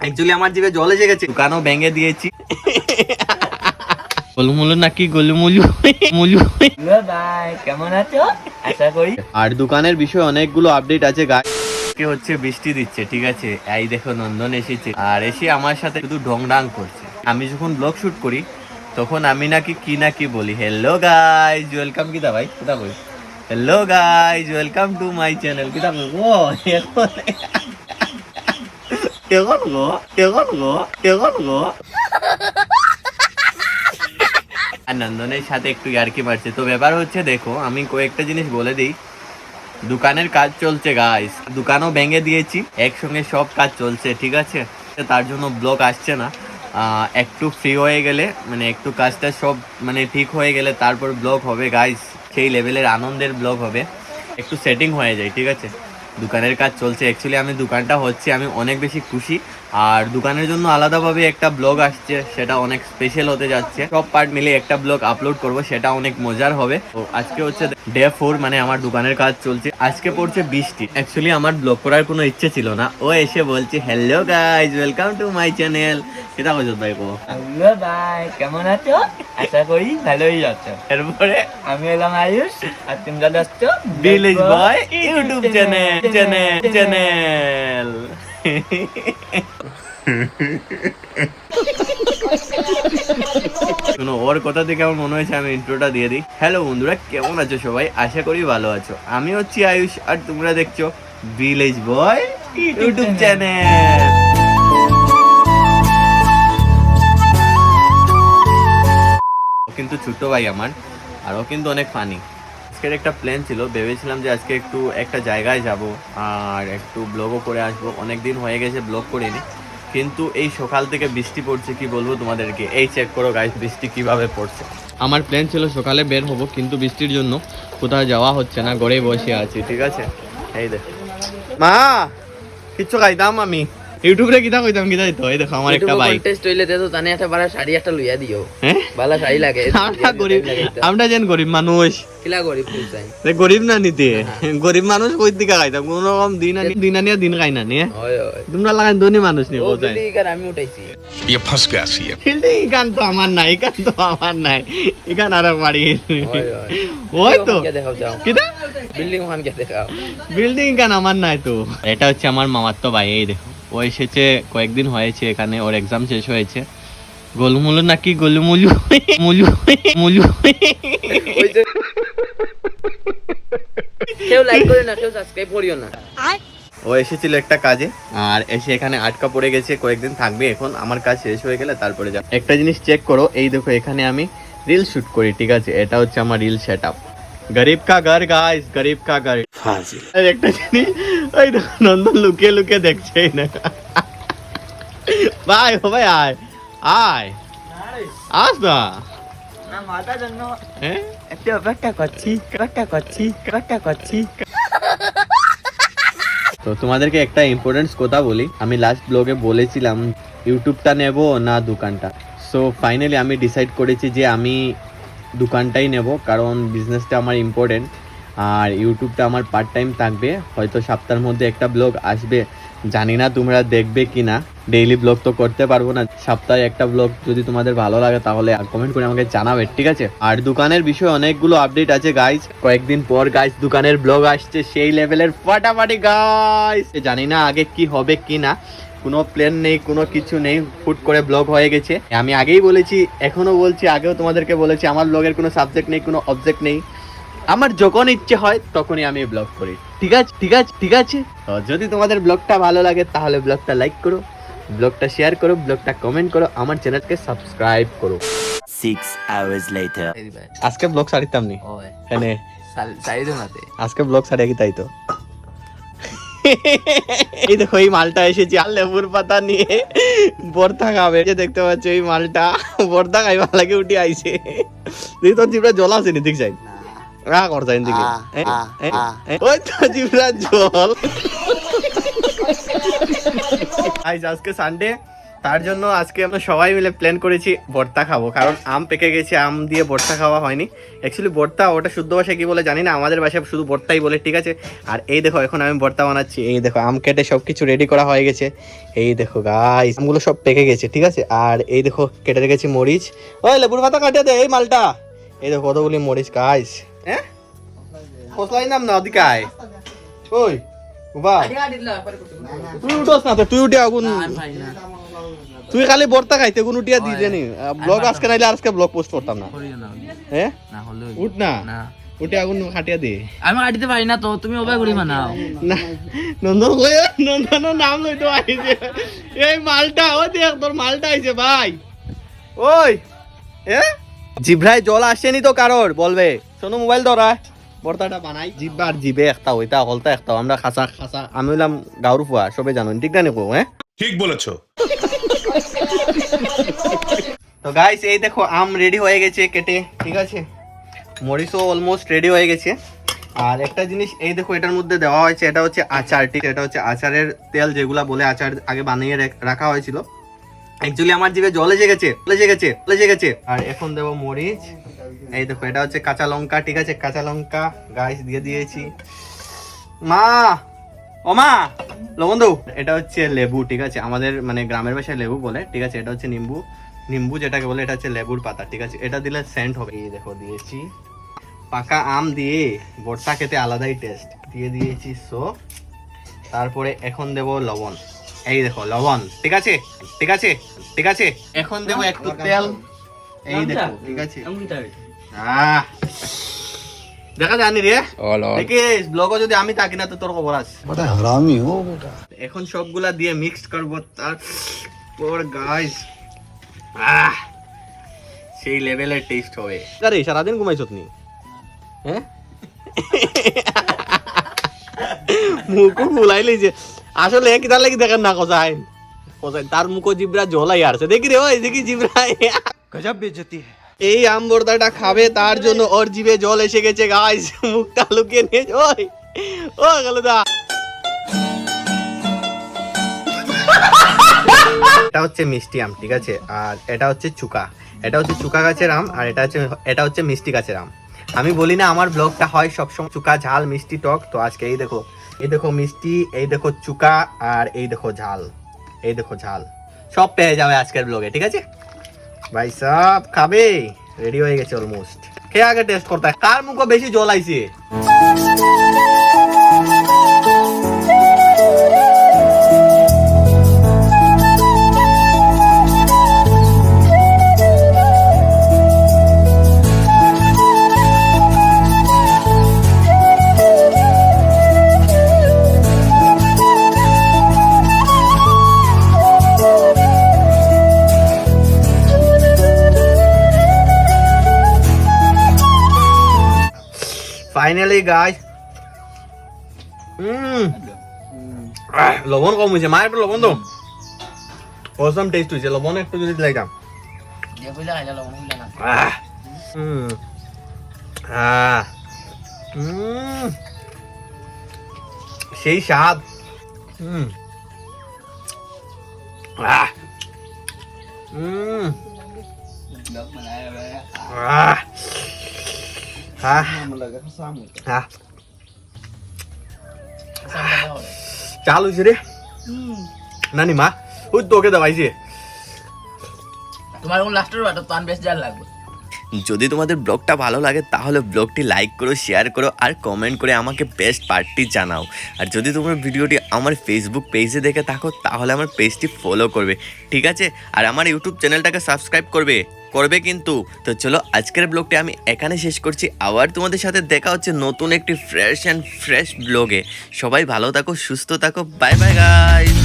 Actually আমার জিভে জল এসে গেছে, দোকানও ভেঙে দিয়েছি। গোলমুলু নাকি গোলমুলু মুলু। ভাই কেমন আছো? আশা করি। আর দোকানের বিষয়ে অনেকগুলো আপডেট আছে গাইস। হচ্ছে বৃষ্টি দিচ্ছে, ঠিক আছে। এই দেখো নন্দন এসেছে, আর এসে আমার সাথে শুধু ঢং ডাং করছে। আমি যখন ব্লগ শুট করি তখন আমি নাকি কি না কি বলি, হ্যালো গাইজ ওয়েলকাম, কিতা ভাই কিতা বলি, hello guys welcome to my channel, কিতা বলবো এখন গো আর নন্দনের সাথে একটু ইয়ার্কি মারছে। তো ব্যাপার হচ্ছে, দেখো আমি কয়েকটা জিনিস বলে দিই। দোকানের কাজ চলছে গাইস, দোকানও ভেঙে দিয়েছি, একসঙ্গে সব কাজ চলছে, ঠিক আছে। তার জন্য ব্লগ আসছে না। একটু ফ্রি হয়ে গেলে, মানে একটু কাজটা সব মানে ঠিক হয়ে গেলে তারপর ব্লগ হবে গাইস। সেই লেভেলের আনন্দের ব্লগ হবে, একটু সেটিং হয়ে যায়, ঠিক আছে। দোকানের কাজ চলছে, অ্যাকচুয়ালি আমি দোকানটা হচ্ছে আমি অনেক বেশি খুশি। আর দোকানের জন্য আলাদাভাবে একটা ব্লগ আসছে, সেটা অনেক স্পেশাল হতে যাচ্ছে। সব পার্ট মিলে একটা ব্লগ আপলোড করব, সেটা অনেক মজার হবে। তো আজকে হচ্ছে ডে 4, মানে আমার দোকানের কাজ চলছে। আজকে পড়ছে বৃষ্টি। অ্যাকচুয়ালি আমার ব্লগ করার কোনো ইচ্ছে ছিল না, ও এসে বলছে hello guys welcome to my channel. সেটা হয়েছে ভাই গো, হ্যালো ভাই কেমন আছো? আশা করি ভালোই আছো। এরপরে আমি এলাম আয়ুষ, আর তোমরা যাচ্ছ ভিলেজ বয় ইউটিউব চ্যানেল। শুনো, ওর কথা থেকে আমার মনে হয়েছে আমি ইন্ট্রোটা দিয়ে দিই। হ্যালো বন্ধুরা, কেমন আছো সবাই? আশা করি ভালো আছো। আমি হচ্ছি আয়ুষ, আর তোমরা দেখছো ভিলেজ বয় ইউটিউব চ্যানেল। ও কিন্তু ছোট্ট ভাই আমার, আর ও কিন্তু অনেক ফানি। আজকের একটা প্ল্যান ছিল, ভেবেছিলাম যে আজকে একটু একটা জায়গায় যাব আর একটু ব্লগও করে আসবো। অনেক দিন হয়ে গেছে ব্লগ করিনি, কিন্তু এই সকাল থেকে বৃষ্টি পড়ছে, কি বলবো তোমাদেরকে। এই চেক করো গাইস বৃষ্টি কিভাবে পড়ছে। আমার প্ল্যান ছিল সকালে বের হব, কিন্তু বৃষ্টির জন্য কোথাও যাওয়া হচ্ছে না, ঘরেই বসে আছি, ঠিক আছে। এই দেখ মা, কিচ্ছু খাইতাম আমি ইউটিউবে কিতা কইতাম কিতা দিত। এই দেখো আমার একটা বাইক কন্টেস্ট হইলে তো জানি একটা বালা শাড়ি একটা লইয়া দিও। হ্যাঁ বালা শাড়ি লাগে। আমরা গরিব, আমরা যেন গরিব মানুষ, কিলা গরিব বুঝাই। গরিব না নিতে, গরিব মানুষ কই দিকে খাইতাম, কোন রকম দিন আনিয়া দিন খাই না নিয়ে। হয় হয়। তোমরা লাগান ধনী মানুষ নিয়ে ও বোঝাই। বিল্ডিং আমি উঠাইছি। ये फंस गया सी है। বিল্ডিং গান তো আমার নাই, গান তো আমার নাই, এখান আর বাড়ি। হয় হয়। ওই তো কে দেখাও যাও। কিটা বিল্ডিং ওখান কে দেখাও। বিল্ডিং গান আমার নাই তো। এটা হচ্ছে আমার মামার তো ভাই, এই দেখো ও এসেছে কয়েকদিন হয়েছে এখানে, ওর এক্সাম শেষ হয়েছে। গোলমুলু নাকি গোলমুলু মুলু মুলু। ওই যে কেউ লাইক করে না, কেউ সাবস্ক্রাইব করিও না। ও এসেছিল একটা কাজে, আর এসে এখানে আটকা পড়ে গেছে, কয়েকদিন থাকবে এখন। আমার কাজ শেষ হয়ে গেলে তারপরে যাব। একটা জিনিস চেক করো, এই দেখো এখানে আমি রিল শুট করি, ঠিক আছে। এটা হচ্ছে আমার রিল সেটআপ। গরিব কা ঘর গাইস, গরিব কা ঘর। আর একটা জিনিস, ওই দেখো নন্দন লুকিয়ে লুকিয়ে দেখছে না। ভাই ও ভাই আয় আয়, আস না। না মাথা জন্য হ্যাঁ একটু অপেক্ষা করছি। তো তোমাদেরকে একটা ইম্পর্টেন্ট কথা বলি। আমি লাস্ট ব্লগে বলেছিলাম ইউটিউবটা নেব না দোকানটা। সো ফাইনালি আমি ডিসাইড করেছি যে আমি দোকানটাই নেব, কারণ বিজনেসটা আমার ইম্পর্টেন্ট আর ইউটিউবটা আমার পার্ট টাইম থাকবে। হয়তো সপ্তাহের মধ্যে একটা ব্লগ আসবে, জানি না তোমরা দেখবে কি না। ডেইলি ব্লগ তো করতে পারবো না, সপ্তাহে একটা ব্লগ। যদি তোমাদের ভালো লাগে তাহলে কমেন্ট করে আমাকে জানাবে, ঠিক আছে। আর দোকানের বিষয়ে অনেকগুলো আপডেট আছে গাইজ, কয়েকদিন পর গাইজ দোকানের ব্লগ আসছে, সেই লেভেলের ফাটাফাটি গাইজ। জানি না আগে কি হবে কি না, কোনো প্ল্যান নেই, কোনো কিছু নেই, হুট করে ব্লগ হয়ে গেছে। আমি আগেই বলেছি, এখনো বলছি, আগেও তোমাদেরকে বলেছি, আমার ব্লগের কোনো সাবজেক্ট নেই, কোনো অবজেক্ট নেই। আমার যখন ইচ্ছে হয় তখনই আমি ব্লগ করি, ঠিক আছে ঠিক আছে ঠিক আছে। তো যদি তোমাদের ব্লগটা ভালো লাগে তাহলে ব্লগটা লাইক করো, ব্লগটা শেয়ার করো, ব্লগটা কমেন্ট করো, আমার চ্যানেলকে সাবস্ক্রাইব করো। 6 hours later. আজকে ব্লগ ছাড়িতাম নি ওই এনে, সাইড নাতে। আজকে ব্লগ ছাড়িয়ে কি তাই তো। এই দেখো এই মালটা এসেছে আর লেবুর পাতা নিয়ে বর্তা খাবে। যে দেখতে পাচ্ছ এই মালটা বর্তা খাইবা লাগে উঠে আইছে। তুই তোর জিভটা জল আছে নি, দেখ যাই করছে দিকে, ওই তো জিভরা জল। আজকে সানডে, তার জন্য আজকে আমরা সবাই মিলে প্ল্যান করেছি ভর্তা খাবো, কারণ আম পেকে গেছে, আম দিয়ে ভর্তা খাওয়া হয়নি। অ্যাকচুয়ালি ভর্তা ওটা শুদ্ধ ভাষায় কি বলে জানি না, আমাদের ভাষায় শুধু ভর্তাই বলে, ঠিক আছে। আর এই দেখো এখন আমি ভর্তা বানাচ্ছি, এই দেখো আম কেটে সব কিছু রেডি করা হয়ে গেছে। এই দেখো গাইস আমগুলো সব পেকে গেছে, ঠিক আছে। আর এই দেখো কেটে রেখেছি মরিচ, ওই লেবুর পাতা কাটিয়ে দে এই মালটা। এই দেখো কতগুলি মরিচ গাইস, হ্যাঁ ফসলাই নাম না ওদিকায়। ওই বাবা তুই উঠোস না তো, তুই উঠে আগুন, তুই খালি ভর্তা খাইতে কোন উঠিয়া দিয়ে জানি ব্লগ আজকে নাইলে আজকে ব্লগ পোস্ট করতাম না, হ্যাঁ উঠ না, উঠে আগুন খাটিয়া দে। আমি কাটিতে পারি না তো, তুমি ওবাই করি বানাও না নন্দন কই, নন্দন নাম লইতো আইছে এই মালটা, ও দেখ তোর মালটা আইছে ভাই। ওই এ জিভরায় জল আসেনি তো কারোর, বলবে শোনো মোবাইল ধরা ভর্তাটা বানাই, জিভ আর জিভে একটা হইতা হলতা একটা, আমরা খাসা খাসা, আমি হইলাম গাউরু ফুয়া, সবে জানো ঠিক না নিকো, হ্যাঁ ঠিক বলেছো। তো গাইস এই দেখো আম রেডি হয়ে গেছে কেটে, ঠিক আছে। মরিচও অলমোস্ট রেডি হয়ে গেছে। আর একটা জিনিস এই দেখো এটার মধ্যে দেওয়া হয়েছে, এটা হচ্ছে আচারটি, এটা হচ্ছে আচারের তেল, যেগুলা বলে আচার আগে বানিয়ে রাখা হয়েছিল। অ্যাকচুয়ালি আমার জিভে জল এসে গেছে। আর এখন দেবো মরিচ, এই দেখো এটা হচ্ছে কাঁচা লঙ্কা, ঠিক আছে, কাঁচা লঙ্কা গাইস দিয়ে দিয়েছি। মা ও মা লবণ দাও। এটা হচ্ছে লেবু, ঠিক আছে, আমাদের মানে গ্রামের ভাষায় লেবু বলে, ঠিক আছে। এটা হচ্ছে নিম্বু যেটাকে বলে, এটা হচ্ছে লেবুর পাতা, ঠিক আছে। এটা দিলে সেন্ট হবে। এই দেখো দিয়েছি, পাকা আম দিয়ে ভর্তা খেতে আলাদাই টেস্ট, দিয়ে দিয়েছি। সো তারপরে এখন দেবো লবণ, এই দেখো লবণ, ঠিক আছে। এখন দেবো একটু তেল, এই দেখো, ঠিক আছে। দেখা জানি রে দেখিস ব্লগও যদি আমি থাকি না তো তোর খবর আছে। এখন সবগুলা দিয়ে মিক্স করবো, তারপর গাইস সেই লেভেলের টেস্ট হবে। আরে সারাদিন ঘুমাইছ নি, হ্যাঁ মুখও ফুলাই লইছে আসলে, কিতা লাগি দেখেন না কোথায় তার মুখো জিব্রা ঝোলাই আসছে, দেখি রে ওই দেখি জিব্রা গজব বেজতি। এই আম ভর্তাটা খাবে তার জন্য ওর জিভে জল এসে গেছে গাইস, মুখটা লুকিয়ে নিয়ে ওই ও গেল দা। এটা হচ্ছে মিষ্টি আম, ঠিক আছে। আর এটা হচ্ছে চুকা, এটা হচ্ছে চুকা গাছের আম, আর এটা হচ্ছে মিষ্টি গাছের আম। আমি বলি না আমার ব্লগটা হয় সবসময় চুকা ঝাল মিষ্টি টক, তো আজকে এই দেখো মিষ্টি, এই দেখো চুকা, আর এই দেখো ঝাল, এই দেখো ঝাল, সব পেয়ে যাবে আজকের ব্লগে, ঠিক আছে। ভাই সব খাবে রেডি হয়ে গেছে অলমোস্ট, খেয়ে আগে টেস্ট করতে কার মুখে বেশি জল আইছে। ফাইনালি গাইস লবণ কম হয়েছে, মা একটু লবণ দাও, অসম টেস্ট হয়েছে, লবণ একটু যদি দিলাম। সেই স্বাদ। চাল হয়েছে রে নানি মা, ওই তোকে দেওয়াইছে তোমার কোন লাস্টের বাটা তো বেশ জাল লাগবে। যদি তোমাদের ব্লগটা ভালো লাগে তাহলে ব্লগটি লাইক করো, শেয়ার করো আর কমেন্ট করে আমাকে বেস্ট পার্টটি জানাও। আর যদি তোমরা ভিডিওটি আমার ফেসবুক পেজে দেখে থাকো তাহলে আমার পেজটি ফলো করবে, ঠিক আছে। আর আমার ইউটিউব চ্যানেলটাকে সাবস্ক্রাইব করবে কিন্তু। তো চলো আজকের ব্লগটি আমি এখানে শেষ করছি, আবার তোমাদের সাথে দেখা হচ্ছে নতুন একটি ফ্রেশ ব্লগে। সবাই ভালো থাকো, সুস্থ থাকো, বাই বাই গাইস।